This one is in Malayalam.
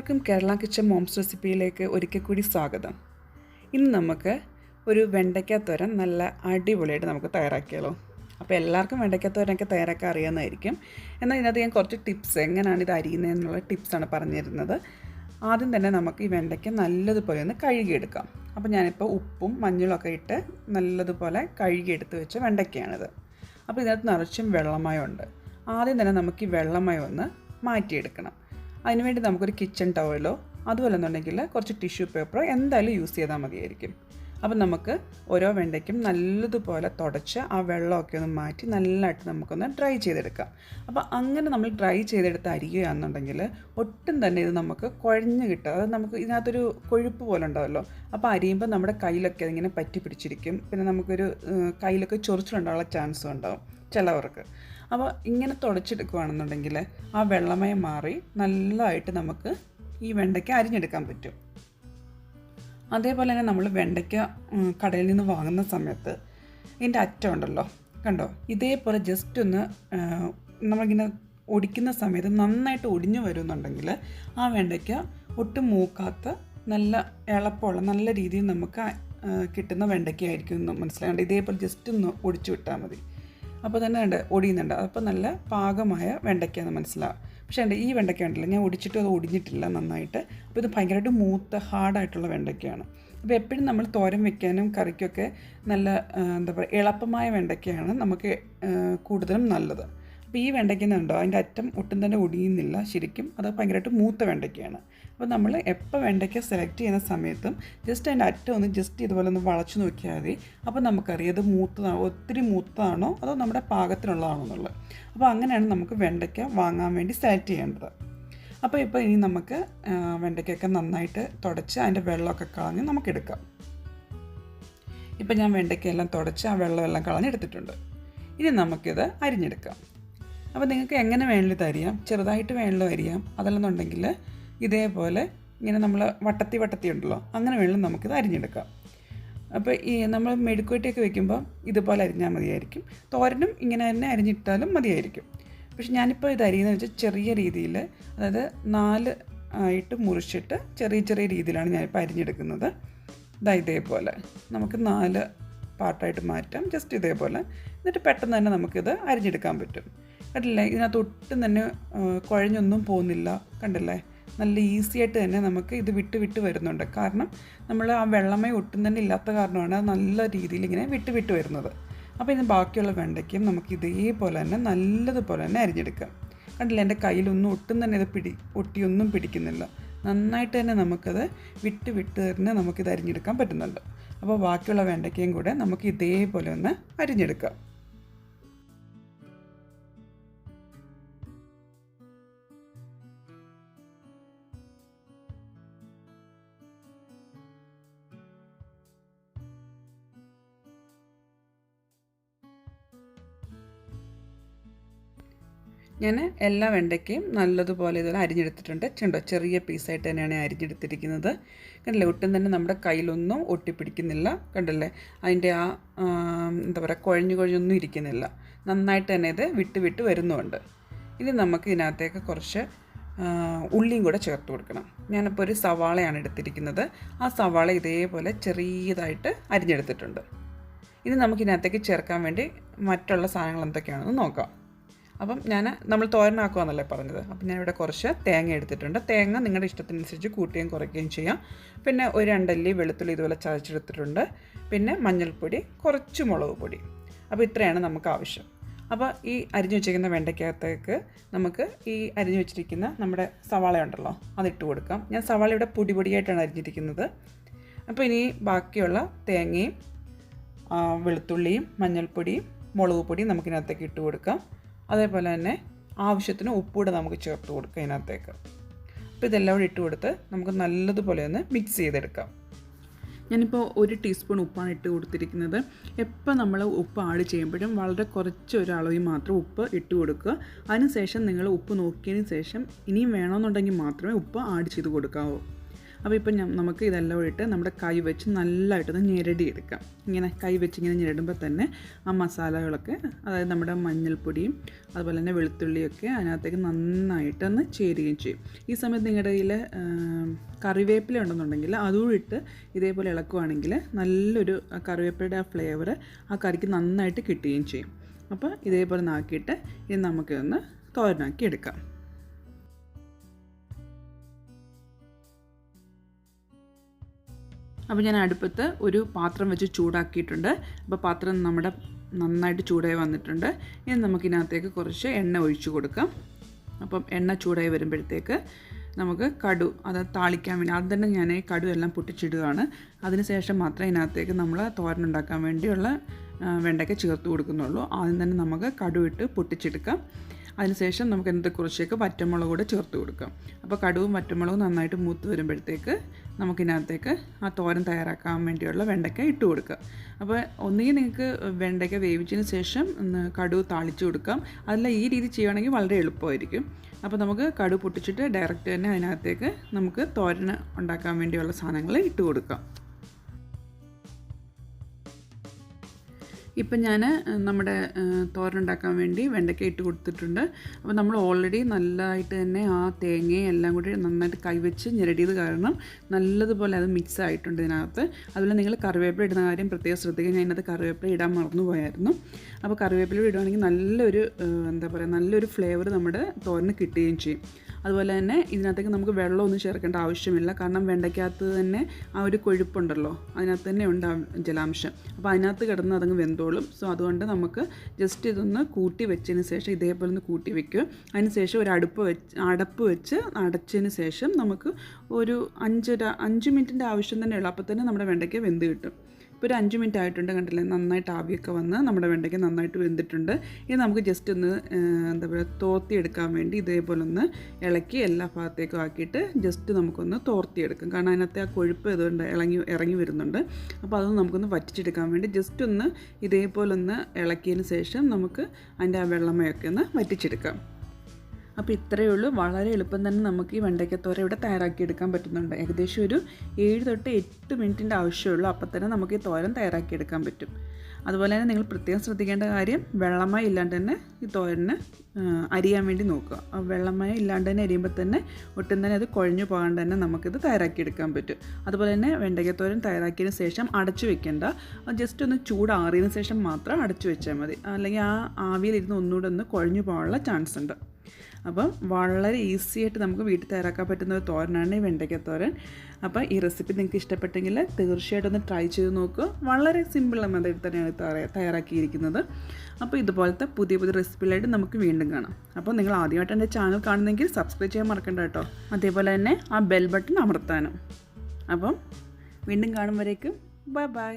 എല്ലാവർക്കും കേരള കിച്ചൻ മോംസ് റെസിപ്പിയിലേക്ക് ഒരിക്കൽ കൂടി സ്വാഗതം. ഇന്ന് നമുക്ക് ഒരു വെണ്ടയ്ക്ക തോരൻ നല്ല അടിപൊളിയായിട്ട് നമുക്ക് തയ്യാറാക്കിയാലോ. അപ്പോൾ എല്ലാവർക്കും വെണ്ടയ്ക്ക തോരനൊക്കെ തയ്യാറാക്കാൻ അറിയാമെന്നായിരിക്കും. എന്നാൽ ഇതിനകത്ത് ഞാൻ കുറച്ച് ടിപ്സ് എങ്ങനെയാണ് ഇത് അരിയുന്നതെന്നുള്ള ടിപ്സാണ് പറഞ്ഞു തരുന്നത്. ആദ്യം തന്നെ നമുക്ക് ഈ വെണ്ടയ്ക്ക നല്ലതുപോലെ ഒന്ന് കഴുകിയെടുക്കാം. അപ്പോൾ ഞാനിപ്പോൾ ഉപ്പും മഞ്ഞളൊക്കെ ഇട്ട് നല്ലതുപോലെ കഴുകിയെടുത്ത് വെച്ച വെണ്ടയ്ക്കയാണിത്. അപ്പോൾ ഇതിനകത്ത് നിറച്ചും വെള്ളമയമുണ്ട്. ആദ്യം തന്നെ നമുക്ക് ഈ വെള്ളമയം ഒന്ന് മാറ്റിയെടുക്കണം. അതിനുവേണ്ടി നമുക്കൊരു കിച്ചൺ ടവലോ അതുപോലെ എന്നുണ്ടെങ്കിൽ കുറച്ച് ടിഷ്യൂ പേപ്പറോ എന്തായാലും യൂസ് ചെയ്താൽ മതിയായിരിക്കും. അപ്പം നമുക്ക് ഓരോ വെണ്ടയ്ക്കും നല്ലതുപോലെ തുടച്ച് ആ വെള്ളമൊക്കെ ഒന്ന് മാറ്റി നല്ലതായിട്ട് നമുക്കൊന്ന് ഡ്രൈ ചെയ്തെടുക്കാം. അപ്പോൾ അങ്ങനെ നമ്മൾ ഡ്രൈ ചെയ്തെടുത്ത് അരിയുകയാണെന്നുണ്ടെങ്കിൽ ഒട്ടും തന്നെ ഇത് നമുക്ക് കുഴഞ്ഞ് കിട്ടുക. അത് നമുക്ക് ഇതിനകത്തൊരു കൊഴുപ്പ് പോലെ ഉണ്ടാവുമല്ലോ. അപ്പോൾ അരിയുമ്പോൾ നമ്മുടെ കയ്യിലൊക്കെ അതിങ്ങനെ പറ്റി പിടിച്ചിരിക്കും. പിന്നെ നമുക്കൊരു കയ്യിലൊക്കെ ചൊറിച്ചിലുണ്ടാകാനുള്ള ചാൻസും ഉണ്ടാവും ചിലവർക്ക്. അപ്പോൾ ഇങ്ങനെ തുടച്ചെടുക്കുകയാണെന്നുണ്ടെങ്കിൽ ആ വെള്ളമയം മാറി നല്ലതായിട്ട് നമുക്ക് ഈ വെണ്ടയ്ക്ക അരിഞ്ഞെടുക്കാൻ പറ്റും. അതേപോലെ തന്നെ നമ്മൾ വെണ്ടയ്ക്ക കടയിൽ നിന്ന് വാങ്ങുന്ന സമയത്ത് ഇതിൻ്റെ അറ്റം ഉണ്ടല്ലോ, കണ്ടോ, ഇതേപോലെ ജസ്റ്റ് ഒന്ന് നമ്മളിങ്ങനെ ഒടിക്കുന്ന സമയത്ത് നന്നായിട്ട് ഒടിഞ്ഞു വരുന്നുണ്ടെങ്കിൽ ആ വെണ്ടയ്ക്ക ഒട്ടും മൂക്കാത്ത നല്ല എളുപ്പമുള്ള നല്ല രീതിയിൽ നമുക്ക് കിട്ടുന്ന വെണ്ടയ്ക്ക ആയിരിക്കും എന്ന് മനസ്സിലാകേണ്ടത്. ഇതേപോലെ ജസ്റ്റ് ഒന്ന് ഒടിച്ചു വിട്ടാൽ മതി. അപ്പോൾ തന്നെ ഉണ്ട് ഒടിയുന്നുണ്ട്. അപ്പോൾ നല്ല പാകമായ വെണ്ടയ്ക്കാന്ന് മനസ്സിലാവും. പക്ഷേ ഈ വെണ്ടയ്ക്ക ഉണ്ടല്ലോ, ഞാൻ ഒടിച്ചിട്ടും അത് ഒടിഞ്ഞിട്ടില്ല നന്നായിട്ട്. അപ്പോൾ ഇത് ഭയങ്കരമായിട്ട് മൂത്ത ഹാർഡായിട്ടുള്ള വെണ്ടയ്ക്കയാണ്. അപ്പോൾ എപ്പോഴും നമ്മൾ തോരൻ വെക്കാനും കറിക്കൊക്കെ നല്ല എന്താ പറയുക എളുപ്പമായ വെണ്ടയ്ക്കയാണ് നമുക്ക് കൂടുതലും നല്ലത്. അപ്പോൾ ഈ വെണ്ടയ്ക്കുന്നുണ്ടോ അതിൻ്റെ അറ്റം ഒട്ടും തന്നെ ഒടിയുന്നില്ല ശരിക്കും. അത് ഭയങ്കരമായിട്ട് മൂത്ത വെണ്ടയ്ക്കയാണ്. അപ്പോൾ നമ്മൾ എപ്പോൾ വെണ്ടയ്ക്ക സെലക്ട് ചെയ്യുന്ന സമയത്തും ജസ്റ്റ് അതിൻ്റെ അറ്റം ഒന്ന് ജസ്റ്റ് ഇതുപോലെ ഒന്ന് വളച്ച് നോക്കിയാൽ മതി. അപ്പോൾ നമുക്കറിയാം ഇത് മൂത്തതാണോ, ഒത്തിരി മൂത്തതാണോ അതോ നമ്മുടെ പാകത്തിനുള്ളതാണോ എന്നുള്ളത്. അപ്പോൾ അങ്ങനെയാണ് നമുക്ക് വെണ്ടയ്ക്ക വാങ്ങാൻ വേണ്ടി സെലക്ട് ചെയ്യേണ്ടത്. അപ്പോൾ ഇപ്പോൾ ഇനി നമുക്ക് വെണ്ടയ്ക്കൊക്കെ നന്നായിട്ട് തുടച്ച് അതിൻ്റെ വെള്ളമൊക്കെ കളഞ്ഞ് നമുക്കെടുക്കാം. ഇപ്പോൾ ഞാൻ വെണ്ടയ്ക്കയെല്ലാം തുടച്ച് ആ വെള്ളമെല്ലാം കളഞ്ഞെടുത്തിട്ടുണ്ട്. ഇനി നമുക്കിത് അരിഞ്ഞെടുക്കാം. അപ്പോൾ നിങ്ങൾക്ക് എങ്ങനെ വേണമെങ്കിലും ഇത് അരിയാം, ചെറുതായിട്ട് വേണമെങ്കിലും അരിയാം. അതല്ലെന്നുണ്ടെങ്കിൽ ഇതേപോലെ ഇങ്ങനെ നമ്മൾ വട്ടത്തി ഉണ്ടല്ലോ, അങ്ങനെ വേണമെങ്കിലും നമുക്കിത് അരിഞ്ഞെടുക്കാം. അപ്പോൾ ഈ നമ്മൾ മെഴുക്കുവരട്ടിയൊക്കെ വെക്കുമ്പോൾ ഇതുപോലെ അരിഞ്ഞാൽ മതിയായിരിക്കും. തോരനും ഇങ്ങനെ തന്നെ അരിഞ്ഞിട്ടാലും മതിയായിരിക്കും. പക്ഷെ ഞാനിപ്പോൾ ഇത് അരിയുന്നത് വെച്ചാൽ ചെറിയ രീതിയിൽ, അതായത് 4 ആയിട്ട് മുറിച്ചിട്ട് ചെറിയ ചെറിയ രീതിയിലാണ് ഞാനിപ്പോൾ അരിഞ്ഞെടുക്കുന്നത്. ഇതേപോലെ നമുക്ക് 4 പാർട്ടായിട്ട് മാറ്റാം, ജസ്റ്റ് ഇതേപോലെ. എന്നിട്ട് പെട്ടെന്ന് തന്നെ നമുക്കിത് അരിഞ്ഞെടുക്കാൻ പറ്റും. കണ്ടില്ലേ, ഇതിനകത്ത് ഒട്ടും തന്നെ കുഴഞ്ഞൊന്നും പോകുന്നില്ല. കണ്ടില്ലേ, നല്ല ഈസി ആയിട്ട് തന്നെ നമുക്ക് ഇത് വിട്ട് വരുന്നുണ്ട്. കാരണം നമ്മൾ ആ വെള്ളമയം ഒട്ടും തന്നെ ഇല്ലാത്ത കാരണമാണ് നല്ല രീതിയിൽ ഇങ്ങനെ വിട്ട് വരുന്നത്. അപ്പോൾ ഇതിന് ബാക്കിയുള്ള വെണ്ടയ്ക്കും നമുക്ക് ഇതേപോലെ തന്നെ നല്ലതുപോലെ തന്നെ അരിഞ്ഞെടുക്കാം. കണ്ടില്ല, എൻ്റെ കയ്യിലൊന്നും ഒട്ടും തന്നെ ഇത് ഒട്ടിയൊന്നും പിടിക്കുന്നില്ല. നന്നായിട്ട് തന്നെ നമുക്കത് വിട്ട് തന്നെ നമുക്കിത് അരിഞ്ഞെടുക്കാൻ പറ്റുന്നുണ്ട്. അപ്പോൾ ബാക്കിയുള്ള വെണ്ടയ്ക്കയും കൂടെ നമുക്ക് ഇതേപോലെ ഒന്ന് അരിഞ്ഞെടുക്കാം. ഞാൻ എല്ലാ വെണ്ടയ്ക്കയും നല്ലതുപോലെ ഇതുപോലെ അരിഞ്ഞെടുത്തിട്ടുണ്ട്. കണ്ടോ, ചെറിയ പീസായിട്ട് തന്നെയാണ് അരിഞ്ഞെടുത്തിരിക്കുന്നത്. കണ്ടില്ലേ, ഒട്ടും തന്നെ നമ്മുടെ കയ്യിലൊന്നും ഒട്ടിപ്പിടിക്കുന്നില്ല. കണ്ടില്ലേ, അതിൻ്റെ ആ എന്താ പറയുക കുഴഞ്ഞൊന്നും ഇരിക്കുന്നില്ല. നന്നായിട്ട് തന്നെ ഇത് വിട്ട് വരുന്നുമുണ്ട്. ഇനി നമുക്ക് ഇതിനകത്തേക്ക് കുറച്ച് ഉള്ളിയും കൂടെ ചേർത്ത് കൊടുക്കണം. ഞാനിപ്പോൾ ഒരു സവാളയാണ് എടുത്തിരിക്കുന്നത്. ആ സവാള ഇതേപോലെ ചെറിയതായിട്ട് അരിഞ്ഞെടുത്തിട്ടുണ്ട്. ഇനി നമുക്കിതിനകത്തേക്ക് ചേർക്കാൻ വേണ്ടി മറ്റുള്ള സാധനങ്ങൾ എന്തൊക്കെയാണെന്ന് നോക്കാം. അപ്പം നമ്മൾ തോരനാക്കുകയെന്നല്ലേ പറഞ്ഞത്. അപ്പം ഞാനിവിടെ കുറച്ച് തേങ്ങ എടുത്തിട്ടുണ്ട്. തേങ്ങ നിങ്ങളുടെ ഇഷ്ടത്തിനനുസരിച്ച് കൂട്ടുകയും കുറയ്ക്കുകയും ചെയ്യാം. പിന്നെ ഒരു 2 അല്ലി വെളുത്തുള്ളി ഇതുപോലെ ചതച്ചെടുത്തിട്ടുണ്ട്. പിന്നെ മഞ്ഞൾപ്പൊടി, കുറച്ച് മുളക് പൊടി. അപ്പോൾ ഇത്രയാണ് നമുക്ക് ആവശ്യം. അപ്പോൾ ഈ അരിഞ്ഞു വെച്ചിരിക്കുന്ന വെണ്ടയ്ക്കകത്തേക്ക് നമുക്ക് ഈ അരിഞ്ഞു വെച്ചിരിക്കുന്ന നമ്മുടെ സവാള ഉണ്ടല്ലോ അതിട്ട് കൊടുക്കാം. ഞാൻ സവാള ഇവിടെ പൊടിയായിട്ടാണ് അരിഞ്ഞിരിക്കുന്നത്. അപ്പോൾ ഇനി ബാക്കിയുള്ള തേങ്ങയും വെളുത്തുള്ളിയും മഞ്ഞൾപ്പൊടിയും മുളക് പൊടിയും നമുക്കിതിനകത്തേക്ക് ഇട്ട് കൊടുക്കാം. അതേപോലെ തന്നെ ആവശ്യത്തിന് ഉപ്പൂടെ നമുക്ക് ചേർത്ത് കൊടുക്കാം ഇതിനകത്തേക്ക്. അപ്പോൾ ഇതെല്ലാം കൂടി ഇട്ട് കൊടുത്ത് നമുക്ക് നല്ലതുപോലെ ഒന്ന് മിക്സ് ചെയ്തെടുക്കാം. ഞാനിപ്പോൾ 1 ടീസ്പൂൺ ഉപ്പാണ് ഇട്ട് കൊടുത്തിരിക്കുന്നത്. എപ്പോൾ നമ്മൾ ഉപ്പ് ആഡ് ചെയ്യുമ്പോഴും വളരെ കുറച്ച് ഒരളവിൽ മാത്രം ഉപ്പ് ഇട്ട് കൊടുക്കുക. അതിനുശേഷം നിങ്ങൾ ഉപ്പ് നോക്കിയതിന് ശേഷം ഇനിയും വേണമെന്നുണ്ടെങ്കിൽ മാത്രമേ ഉപ്പ് ആഡ് ചെയ്ത് കൊടുക്കാവൂ. അപ്പോൾ ഇപ്പം നമുക്ക് ഇതെല്ലാം ഇട്ട് നമ്മുടെ കൈ വെച്ച് നല്ലതായിട്ടൊന്ന് ഞെരടിയെടുക്കാം. ഇങ്ങനെ കൈ വെച്ച് ഇങ്ങനെ ഞെരടുമ്പോൾ തന്നെ ആ മസാലകളൊക്കെ, അതായത് നമ്മുടെ മഞ്ഞൾപ്പൊടിയും അതുപോലെ തന്നെ വെളുത്തുള്ളിയൊക്കെ അതിനകത്തേക്ക് നന്നായിട്ടൊന്ന് ചേരുകയും ചെയ്യും. ഈ സമയത്ത് നിങ്ങളുടെ കയ്യിൽ കറിവേപ്പില ഉണ്ടെന്നുണ്ടെങ്കിൽ അതും ഇട്ട് ഇതേപോലെ ഇളക്കുവാണെങ്കിൽ നല്ലൊരു കറിവേപ്പിലയുടെ ആ ഫ്ലേവർ ആ കറിക്ക് നന്നായിട്ട് കിട്ടുകയും ചെയ്യും. അപ്പോൾ ഇതേപോലെ നാക്കിയിട്ട് ഇത് നമുക്കൊന്ന് തോരനാക്കി എടുക്കാം. അപ്പോൾ ഞാൻ അടുപ്പത്ത് ഒരു പാത്രം വെച്ച് ചൂടാക്കിയിട്ടുണ്ട്. അപ്പോൾ പാത്രം നമ്മുടെ നന്നായിട്ട് ചൂടായി വന്നിട്ടുണ്ട്. ഇനി നമുക്കിതിനകത്തേക്ക് കുറച്ച് എണ്ണ ഒഴിച്ചു കൊടുക്കാം. അപ്പം എണ്ണ ചൂടായി വരുമ്പോഴത്തേക്ക് നമുക്ക് കടു, അത് താളിക്കാൻ വേണ്ടി അത് തന്നെ ഞാൻ കടു എല്ലാം പൊട്ടിച്ചിടുകയാണ്. അതിനുശേഷം മാത്രമേ ഇതിനകത്തേക്ക് നമ്മൾ തോരനുണ്ടാക്കാൻ വേണ്ടിയുള്ള വെണ്ടയ്ക്ക ചേർത്ത് കൊടുക്കുന്നുള്ളൂ. ആദ്യം തന്നെ നമുക്ക് കടു ഇട്ട് പൊട്ടിച്ചെടുക്കാം. അതിനുശേഷം നമുക്ക് ഇതിനകത്ത് കുറച്ചേക്ക് വറ്റമുളക് കൂടെ ചേർത്ത് കൊടുക്കാം. അപ്പോൾ കടുവും വറ്റമുളകും നന്നായിട്ട് മൂത്ത് വരുമ്പോഴത്തേക്ക് നമുക്കിതിനകത്തേക്ക് ആ തോരൻ തയ്യാറാക്കാൻ വേണ്ടിയുള്ള വെണ്ടയ്ക്ക ഇട്ട് കൊടുക്കുക. അപ്പോൾ ഒന്നുകിൽ നിങ്ങൾക്ക് വെണ്ടയ്ക്ക വേവിച്ചതിന് ശേഷം കടുവ് താളിച്ച് കൊടുക്കാം. അതല്ല ഈ രീതി ചെയ്യുകയാണെങ്കിൽ വളരെ എളുപ്പമായിരിക്കും. അപ്പോൾ നമുക്ക് കടുവ് പൊട്ടിച്ചിട്ട് ഡയറക്റ്റ് തന്നെ അതിനകത്തേക്ക് നമുക്ക് തോരൻ ഉണ്ടാക്കാൻ വേണ്ടിയുള്ള സാധനങ്ങൾ ഇട്ട് കൊടുക്കാം. ഇപ്പം ഞാൻ നമ്മുടെ തോരനുണ്ടാക്കാൻ വേണ്ടി വെണ്ടയ്ക്ക ഇട്ട് കൊടുത്തിട്ടുണ്ട്. അപ്പോൾ നമ്മൾ ഓൾറെഡി നല്ലതായിട്ട് തന്നെ ആ തേങ്ങയും എല്ലാം കൂടി നന്നായിട്ട് കൈവച്ച് ഞെരടിയത് കാരണം നല്ലതുപോലെ അത് മിക്സ് ആയിട്ടുണ്ട് ഇതിനകത്ത്. അതുപോലെ നിങ്ങൾ കറിവേപ്പില ഇടുന്ന കാര്യം പ്രത്യേകം ശ്രദ്ധിക്കുക. ഞാൻ ഇതിനകത്ത് കറിവേപ്പില ഇടാൻ മറന്നു പോയായിരുന്നു. അപ്പോൾ കറിവേപ്പില ഇടുകയാണെങ്കിൽ നല്ലൊരു ഫ്ലേവർ നമ്മുടെ തോരന് കിട്ടുകയും ചെയ്യും. അതുപോലെ തന്നെ ഇതിനകത്തേക്ക് നമുക്ക് വെള്ളമൊന്നും ചേർക്കേണ്ട ആവശ്യമില്ല. കാരണം വെണ്ടയ്ക്കകത്ത് തന്നെ ആ ഒരു കൊഴുപ്പുണ്ടല്ലോ, അതിനകത്ത് തന്നെ ഉണ്ട് ജലാംശം. അപ്പോൾ അതിനകത്ത് കിടന്ന് അതങ്ങ് വെന്തോളും. സോ അതുകൊണ്ട് നമുക്ക് ജസ്റ്റ് ഇതൊന്ന് കൂട്ടി വെച്ചതിന് ശേഷം ഇതേപോലെ ഒന്ന് കൂട്ടി വെക്കുക. അതിന് ശേഷം ഒരു അടപ്പ് വെച്ച് അടച്ചതിന് ശേഷം നമുക്ക് ഒരു 5 മിനിറ്റിൻ്റെ ആവശ്യം തന്നെ ഉള്ളൂ. അപ്പോൾ തന്നെ നമ്മുടെ വെണ്ടയ്ക്ക വെന്ത് കിട്ടും. ഇപ്പോൾ ഒരു 5 മിനിറ്റ് ആയിട്ടുണ്ട്, കണ്ടില്ലേ, നന്നായിട്ട് ആവിയൊക്കെ വന്ന് നമ്മുടെ വെണ്ടയ്ക്ക നന്നായിട്ട് വെന്തിട്ടുണ്ട്. ഇനി നമുക്ക് ജസ്റ്റ് ഒന്ന് തോർത്തിയെടുക്കാൻ വേണ്ടി ഇതേപോലെ ഒന്ന് ഇളക്കി എല്ലാ ഭാഗത്തേക്കും ആക്കിയിട്ട് ജസ്റ്റ് നമുക്കൊന്ന് തോർത്തിയെടുക്കാം. കാരണം അതിനകത്തെ ആ കൊഴുപ്പ് ഇതുകൊണ്ട് ഇറങ്ങി വരുന്നുണ്ട്. അപ്പോൾ അതൊന്ന് നമുക്കൊന്ന് വറ്റിച്ചെടുക്കാൻ വേണ്ടി ജസ്റ്റ് ഒന്ന് ഇതേപോലെ ഒന്ന് ഇളക്കിയതിന് ശേഷം നമുക്ക് അതിൻ്റെ ആ വെള്ളമയൊക്കെ ഒന്ന് വറ്റിച്ചെടുക്കാം. അപ്പോൾ ഇത്രയേ ഉള്ളൂ. വളരെ എളുപ്പം തന്നെ നമുക്ക് ഈ വെണ്ടയ്ക്കത്തോരൻ ഇവിടെ തയ്യാറാക്കിയെടുക്കാൻ പറ്റുന്നുണ്ട്. ഏകദേശം ഒരു 7 തൊട്ട് 8 മിനിറ്റിൻ്റെ ആവശ്യമുള്ളൂ. അപ്പോൾ തന്നെ നമുക്ക് ഈ തോരൻ തയ്യാറാക്കിയെടുക്കാൻ പറ്റും. അതുപോലെ തന്നെ നിങ്ങൾ പ്രത്യേകം ശ്രദ്ധിക്കേണ്ട കാര്യം, വെള്ളമയം ഇല്ലാണ്ട് തന്നെ ഈ തോരന് അരിയാൻ വേണ്ടി നോക്കുക. വെള്ളമയം ഇല്ലാണ്ട് തന്നെ അരിയുമ്പോൾ തന്നെ ഒട്ടും തന്നെ അത് കുഴഞ്ഞു പോകാണ്ട് തന്നെ നമുക്കിത് തയ്യാറാക്കിയെടുക്കാൻ പറ്റും. അതുപോലെ തന്നെ വെണ്ടയ്ക്കത്തോരൻ തയ്യാറാക്കിയതിന് ശേഷം അടച്ചു വെക്കേണ്ട. ജസ്റ്റ് ഒന്ന് ചൂടാറിയതിന് ശേഷം മാത്രം അടച്ചു വെച്ചാൽ മതി. അല്ലെങ്കിൽ ആ ആവിയിലിരുന്ന് ഒന്നുകൂടെ ഒന്ന് കുഴഞ്ഞു പോകാനുള്ള ചാൻസ് ഉണ്ട്. അപ്പം വളരെ ഈസി ആയിട്ട് നമുക്ക് വീട്ടിൽ തയ്യാറാക്കാൻ പറ്റുന്ന ഒരു തോരനാണ് ഈ വെണ്ടയ്ക്കത്തോരൻ. അപ്പോൾ ഈ റെസിപ്പി നിങ്ങൾക്ക് ഇഷ്ടപ്പെട്ടെങ്കിൽ തീർച്ചയായിട്ടും ഒന്ന് ട്രൈ ചെയ്ത് നോക്കുക. വളരെ സിമ്പിൾ മെത്തേഡിൽ തന്നെയാണ് തയ്യാറാക്കിയിരിക്കുന്നത്. അപ്പോൾ ഇതുപോലത്തെ പുതിയ റെസിപ്പികളായിട്ട് നമുക്ക് വീണ്ടും കാണാം. അപ്പോൾ നിങ്ങൾ ആദ്യമായിട്ട് എൻ്റെ ചാനൽ കാണുന്നെങ്കിൽ സബ്സ്ക്രൈബ് ചെയ്യാൻ മറക്കണ്ട കേട്ടോ. അതേപോലെ തന്നെ ആ ബെൽ ബട്ടൺ അമർത്താനും. അപ്പം വീണ്ടും കാണും വരേക്കും ബൈ ബൈ.